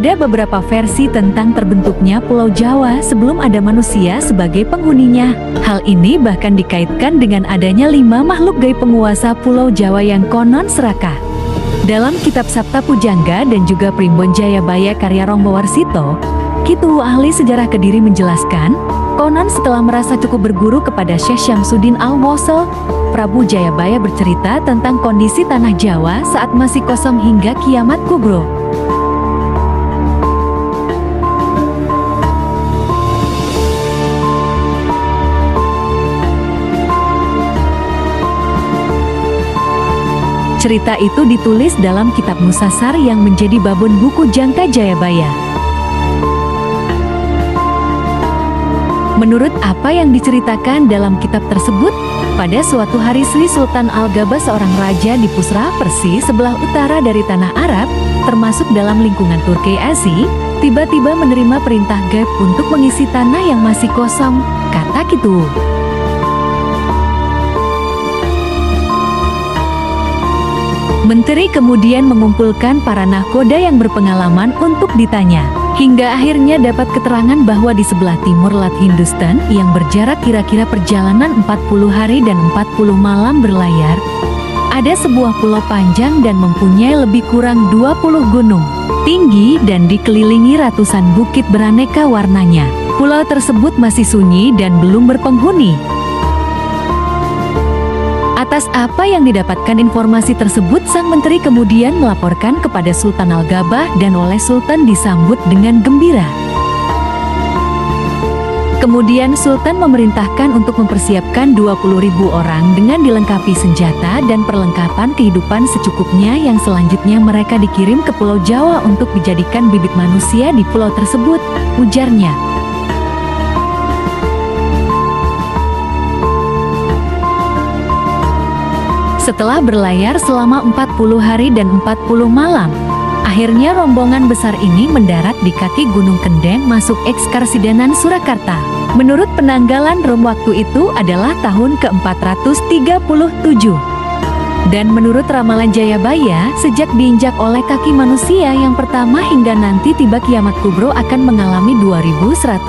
Ada beberapa versi tentang terbentuknya Pulau Jawa sebelum ada manusia sebagai penghuninya. Hal ini bahkan dikaitkan dengan adanya 5 makhluk gaib penguasa Pulau Jawa yang konon serakah. Dalam kitab Sabta Pujangga dan juga Primbon Jayabaya karya Ronggo Warsito, Kitu ahli sejarah Kediri menjelaskan, konon setelah merasa cukup berguru kepada Syekh Syamsuddin Al-Wasil, Prabu Jayabaya bercerita tentang kondisi tanah Jawa saat masih kosong hingga kiamat kubro. Cerita itu ditulis dalam kitab Musasar yang menjadi babon buku Jangka Jayabaya. Menurut apa yang diceritakan dalam kitab tersebut, pada suatu hari Sri Sultan Al-Gabah, seorang raja di Pusra, Persia sebelah utara dari tanah Arab, termasuk dalam lingkungan Turki Asia, tiba-tiba menerima perintah gaib untuk mengisi tanah yang masih kosong, kata Kitu. Menteri kemudian mengumpulkan para nahkoda yang berpengalaman untuk ditanya. Hingga akhirnya dapat keterangan bahwa di sebelah timur Lat Hindustan yang berjarak kira-kira perjalanan 40 hari dan 40 malam berlayar, ada sebuah pulau panjang dan mempunyai lebih kurang 20 gunung, tinggi dan dikelilingi ratusan bukit beraneka warnanya. Pulau tersebut masih sunyi dan belum berpenghuni. Atas apa yang didapatkan informasi tersebut, sang menteri kemudian melaporkan kepada Sultan Al-Gabah dan oleh Sultan disambut dengan gembira. Kemudian Sultan memerintahkan untuk mempersiapkan 20.000 orang dengan dilengkapi senjata dan perlengkapan kehidupan secukupnya yang selanjutnya mereka dikirim ke Pulau Jawa untuk dijadikan bibit manusia di pulau tersebut, ujarnya. Setelah berlayar selama 40 hari dan 40 malam, akhirnya rombongan besar ini mendarat di kaki Gunung Kendeng masuk Ekskarsidenan Surakarta. Menurut penanggalan Rom waktu itu adalah tahun ke-437. Dan menurut ramalan Jayabaya, sejak diinjak oleh kaki manusia yang pertama hingga nanti tiba kiamat kubro akan mengalami 2110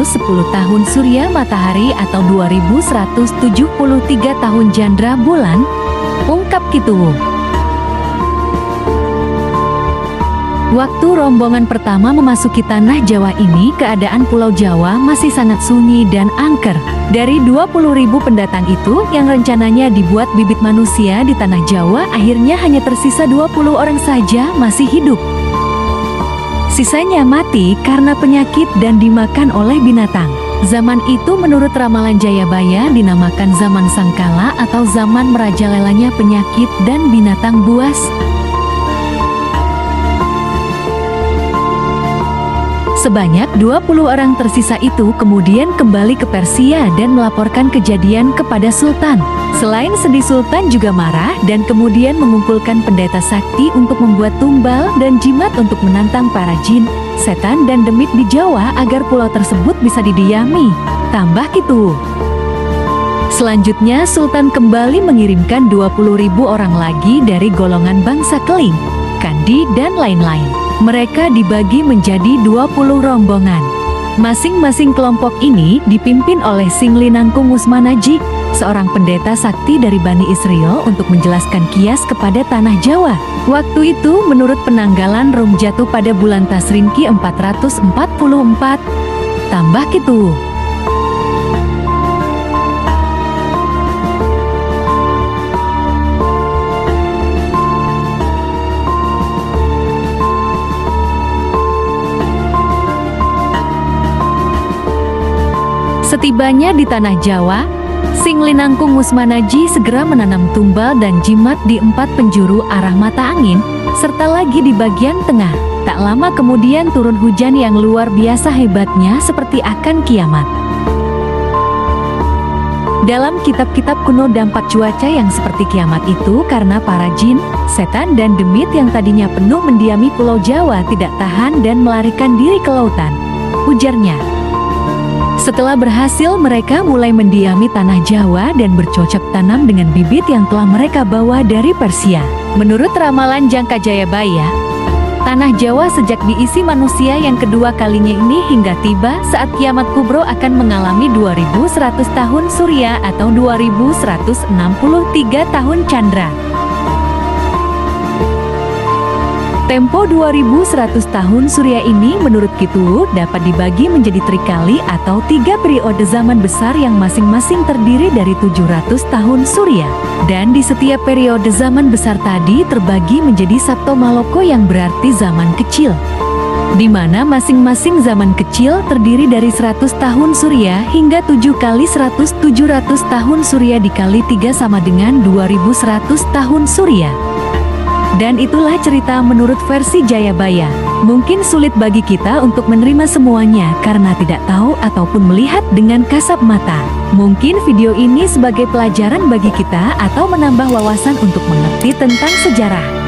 tahun surya matahari atau 2173 tahun jandra bulan, ungkap Kitu. Waktu rombongan pertama memasuki tanah Jawa ini, keadaan Pulau Jawa masih sangat sunyi dan angker. Dari 20.000 pendatang itu yang rencananya dibuat bibit manusia di tanah Jawa, akhirnya hanya tersisa 20 orang saja masih hidup. Sisanya mati karena penyakit dan dimakan oleh binatang. Zaman itu menurut ramalan Jayabaya dinamakan zaman Sangkala atau zaman merajalelanya penyakit dan binatang buas. Sebanyak 20 orang tersisa itu kemudian kembali ke Persia dan melaporkan kejadian kepada Sultan. Selain sedih, Sultan juga marah dan kemudian mengumpulkan pendeta sakti untuk membuat tumbal dan jimat untuk menantang para jin, setan dan demit di Jawa agar pulau tersebut bisa didiami, tambah Kitu. Selanjutnya Sultan kembali mengirimkan 20.000 orang lagi dari golongan bangsa Keling, Kandi dan lain-lain. Mereka dibagi menjadi 20 rombongan. Masing-masing kelompok ini dipimpin oleh Singli Nangkung Usmanaji, seorang pendeta sakti dari Bani Israel untuk menjelaskan kias kepada tanah Jawa. Waktu itu menurut penanggalan Rom jatuh pada bulan Tasrinki 444, tambah Kitu. Setibanya di tanah Jawa, Singli Nangkung Usmanaji segera menanam tumbal dan jimat di 4 penjuru arah mata angin, serta lagi di bagian tengah. Tak lama kemudian turun hujan yang luar biasa hebatnya seperti akan kiamat. Dalam kitab-kitab kuno dampak cuaca yang seperti kiamat itu karena para jin, setan dan demit yang tadinya penuh mendiami Pulau Jawa tidak tahan dan melarikan diri ke lautan, ujarnya. Setelah berhasil, mereka mulai mendiami tanah Jawa dan bercocok tanam dengan bibit yang telah mereka bawa dari Persia. Menurut ramalan Jangka Jayabaya, Tanah Jawa sejak diisi manusia yang kedua kalinya ini hingga tiba saat kiamat kubro akan mengalami 2100 tahun surya atau 2163 tahun candra. Tempo 2100 tahun surya ini menurut Kitu dapat dibagi menjadi trikali atau 3 periode zaman besar yang masing-masing terdiri dari 700 tahun surya. Dan di setiap periode zaman besar tadi terbagi menjadi Sabto Maloko yang berarti zaman kecil, di mana masing-masing zaman kecil terdiri dari 100 tahun surya hingga 7 kali 100 700 tahun surya dikali 3 sama dengan 2100 tahun surya. Dan itulah cerita menurut versi Jayabaya. Mungkin sulit bagi kita untuk menerima semuanya karena tidak tahu ataupun melihat dengan kasat mata. Mungkin video ini sebagai pelajaran bagi kita atau menambah wawasan untuk mengerti tentang sejarah.